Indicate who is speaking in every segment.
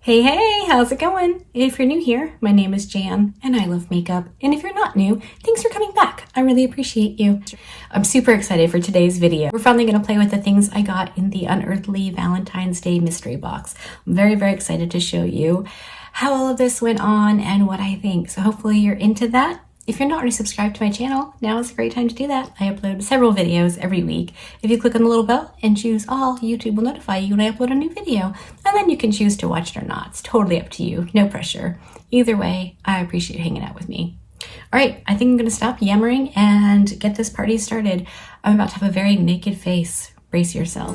Speaker 1: Hey, how's it going? If you're new here, my name is Jan and I love makeup. And if you're not new, thanks for coming back. I really appreciate you. I'm super excited for today's video. We're finally going to play with the things I got in the Unearthly Valentine's Day mystery box. I'm very excited to show you how all of this went on and what I think. So hopefully you're into that. If you're not already subscribed to my channel, now is a great time to do that. I upload several videos every week. If you click on the little bell and choose all, YouTube will notify you when I upload a new video. And then you can choose to watch it or not. It's totally up to you. No pressure. Either way, I appreciate you hanging out with me. All right, I think I'm going to stop yammering and get this party started. I'm about to have a very naked face. Brace yourself.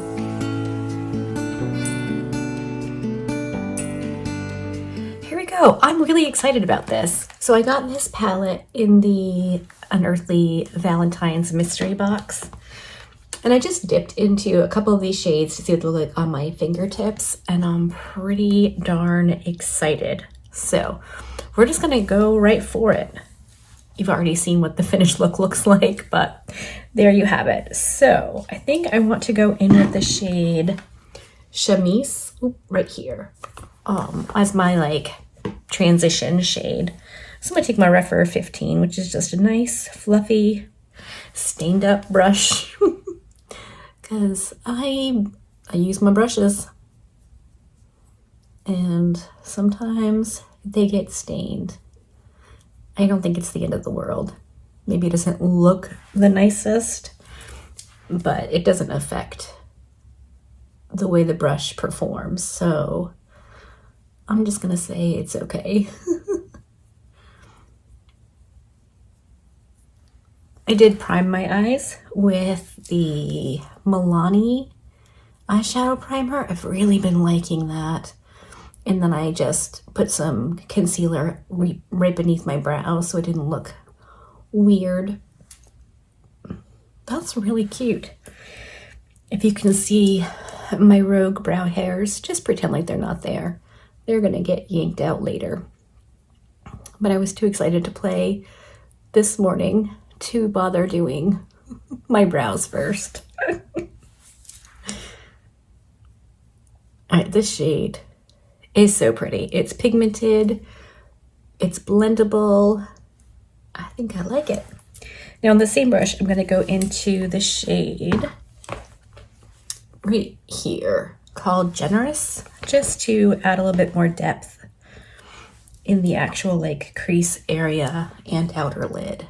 Speaker 1: Here we go. I'm really excited about this. So I got this palette in the Unearthly Valentine's mystery box. And I just dipped into a couple of these shades to see what they look like on my fingertips. And I'm pretty darn excited. So we're just going to go right for it. You've already seen what the finished look looks like, but there you have it. So I think I want to go in with the shade Chemise right here as my transition shade. So I'm gonna take my Rephr 15, which is just a nice fluffy stained up brush because I use my brushes and sometimes they get stained. I don't think it's the end of the world. Maybe it doesn't look the nicest, but it doesn't affect the way the brush performs. So I'm just gonna say it's okay. I did prime my eyes with the Milani eyeshadow primer. I've really been liking that. And then I just put some concealer right beneath my brows so it didn't look weird. That's really cute. If you can see my rogue brow hairs, just pretend like they're not there. They're gonna get yanked out later. But I was too excited to play this morning to bother doing my brows first. All right, this shade is so pretty. It's pigmented, it's blendable. I think I like it. Now on the same brush, I'm gonna go into the shade right here called Generous, just to add a little bit more depth in the actual crease area and outer lid.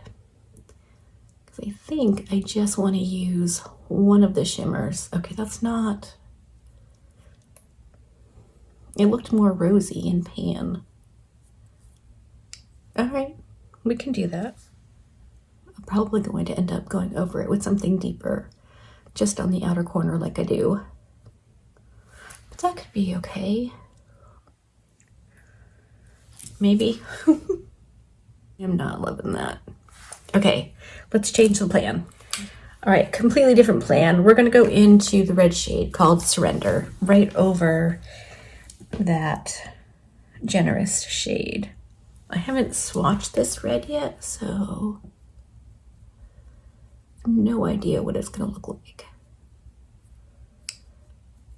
Speaker 1: I think I just want to use one of the shimmers. Okay, that's not... It looked more rosy in pan. All right, we can do that. I'm probably going to end up going over it with something deeper, just on the outer corner like I do. But that could be okay. Maybe. I'm not loving that. Okay, let's change the plan. All right, completely different plan. We're gonna go into the red shade called Surrender, right over that Generous shade. I haven't swatched this red yet, so no idea what it's gonna look like.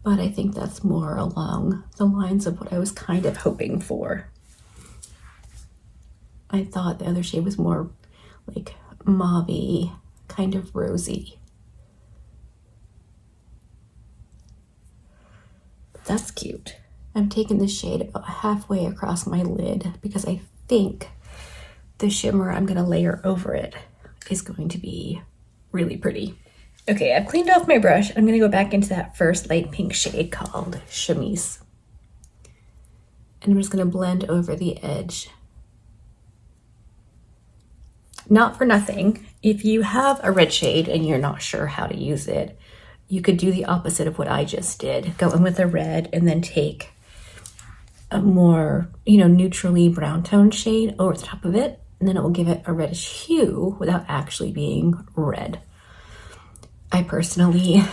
Speaker 1: But I think that's more along the lines of what I was kind of hoping for. I thought the other shade was more mauve-y, kind of rosy. But that's cute. I'm taking this shade about halfway across my lid because I think the shimmer I'm gonna layer over it is going to be really pretty. Okay, I've cleaned off my brush. I'm gonna go back into that first light pink shade called Chemise. And I'm just gonna blend over the edge. Not for nothing, if you have a red shade and you're not sure how to use it, you could do the opposite of what I just did. Go in with a red and then take a more, neutrally brown tone shade over the top of it, and then it will give it a reddish hue without actually being red. I personally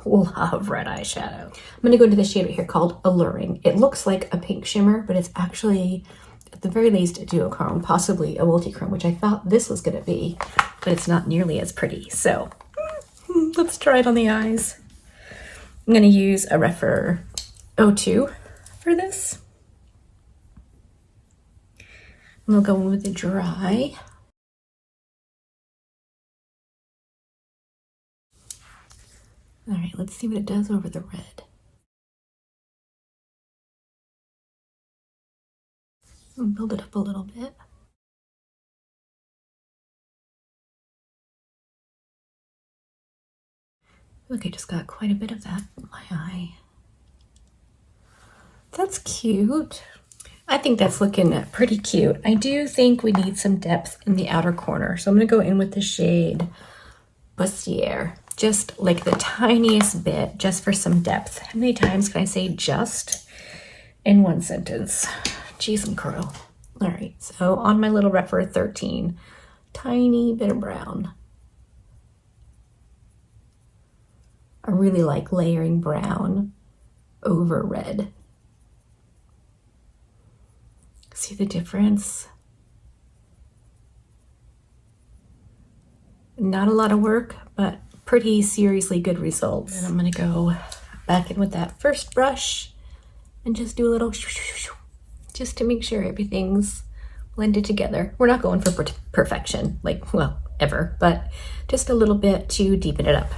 Speaker 1: love red eyeshadow. I'm gonna go into this shade right here called Alluring. It looks like a pink shimmer, but it's actually, at the very least, a duochrome, possibly a multi-chrome, which I thought this was gonna be, but it's not nearly as pretty. So let's try it on the eyes. I'm gonna use a Rephr 02 for this. We'll go in with the dry. All right, let's see what it does over the red. I'll build it up a little bit. Look, I just got quite a bit of that in my eye. That's cute. I think that's looking pretty cute. I do think we need some depth in the outer corner. So I'm gonna go in with the shade Bustier, just like the tiniest bit, just for some depth. How many times can I say just in one sentence? Jeez and crow. All right, so on my little Repher 13, tiny bit of brown. I really like layering brown over red. See the difference? Not a lot of work, but pretty seriously good results. And I'm gonna go back in with that first brush and just do a little just to make sure everything's blended together. We're not going for perfection, like, well, ever, but just a little bit to deepen it up.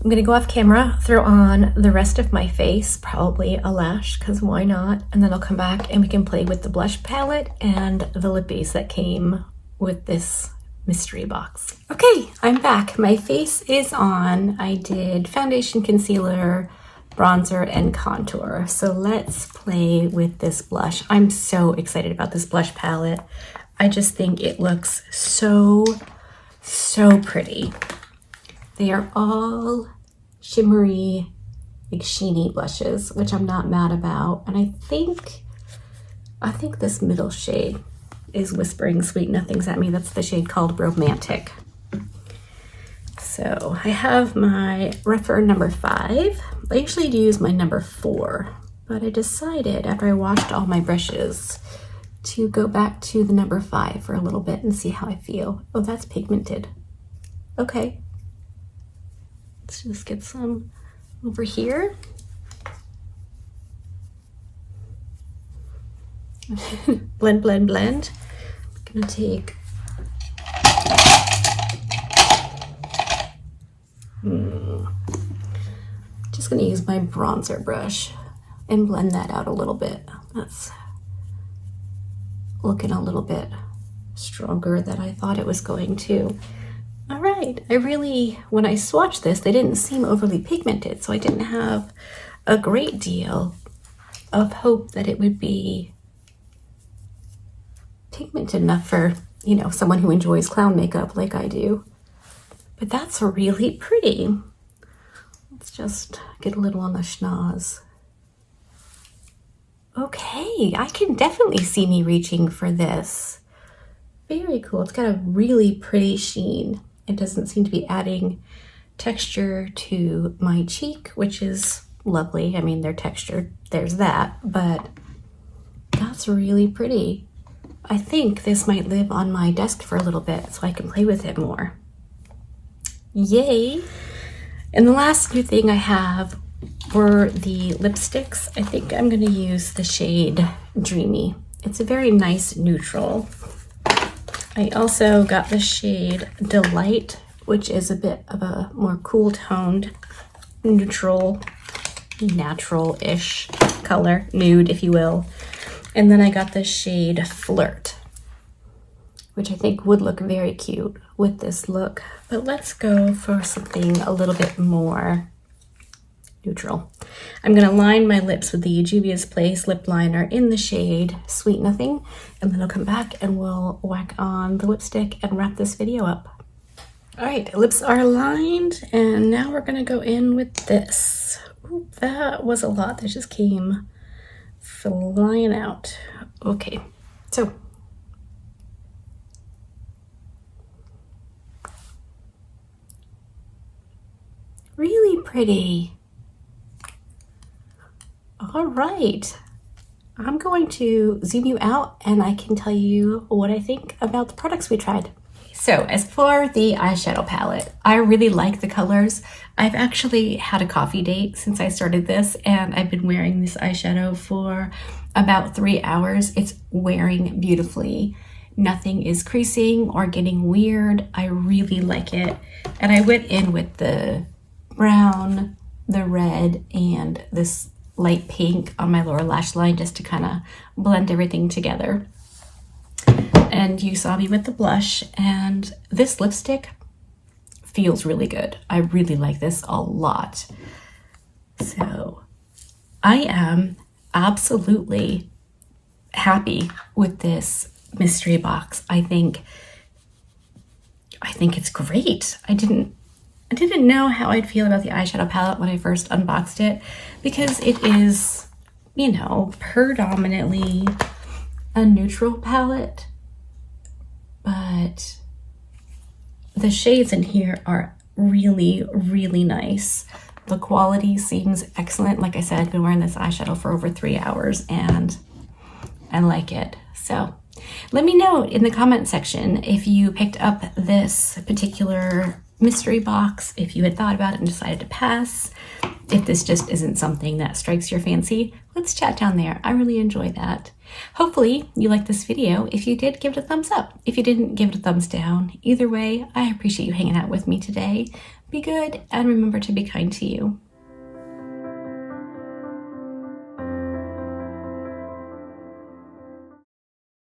Speaker 1: I'm gonna go off camera, throw on the rest of my face, probably a lash, because why not? And then I'll come back and we can play with the blush palette and the lippies that came with this mystery box. Okay, I'm back. My face is on. I did foundation, concealer, bronzer, and contour. So let's play with this blush. I'm so excited about this blush palette. I just think it looks so pretty. They are all shimmery, like sheeny blushes, which I'm not mad about. And I think this middle shade is whispering sweet nothings at me. That's the shade called Romantic. So I have my Repher number 5. I usually use my number 4, but I decided after I washed all my brushes to go back to the number 5 for a little bit and see how I feel. Oh, that's pigmented. Okay. Let's just get some over here. Blend, blend, blend. I'm gonna take just gonna use my bronzer brush and blend that out a little bit. That's looking a little bit stronger than I thought it was going to. All right, when I swatched this, they didn't seem overly pigmented, so I didn't have a great deal of hope that it would be pigmented enough for, you know, someone who enjoys clown makeup like I do. But that's really pretty. Let's just get a little on the schnoz. Okay, I can definitely see me reaching for this. Very cool. It's got a really pretty sheen. It doesn't seem to be adding texture to my cheek, which is lovely. I mean, they're textured, there's that, but that's really pretty. I think this might live on my desk for a little bit so I can play with it more. Yay! And the last new thing I have were the lipsticks. I think I'm gonna use the shade Dreamy. It's a very nice neutral. I also got the shade Delight, which is a bit of a more cool toned, neutral, natural-ish color, nude if you will. And then I got the shade Flirt, which I think would look very cute with this look. But let's go for something a little bit more neutral. I'm gonna line my lips with the Juvia's Place lip liner in the shade Sweet Nothing, and then I'll come back and we'll whack on the lipstick and wrap this video up. All right, lips are lined, and now we're gonna go in with this. Ooh, that was a lot that just came flying out. Okay, so really pretty. All right, I'm going to zoom you out and I can tell you what I think about the products we tried. So as for the eyeshadow palette, I really like the colors. I've actually had a coffee date since I started this, and I've been wearing this eyeshadow for about 3 hours. It's wearing beautifully. Nothing is creasing or getting weird. I really like it. And I went in with the brown, the red, and this light pink on my lower lash line just to kind of blend everything together. And you saw me with the blush, and this lipstick feels really good. I really like this a lot. So I am absolutely happy with this mystery box. I think it's great. I didn't know how I'd feel about the eyeshadow palette when I first unboxed it, because it is, you know, predominantly a neutral palette, but the shades in here are really, really nice. The quality seems excellent. Like I said, I've been wearing this eyeshadow for over 3 hours and I like it. So let me know in the comment section if you picked up this particular mystery box, if you had thought about it and decided to pass, if this just isn't something that strikes your fancy. Let's chat down there. I really enjoy that. Hopefully you liked this video. If you did, give it a thumbs up. If you didn't, give it a thumbs down. Either way, I appreciate you hanging out with me today. Be good and remember to be kind to you.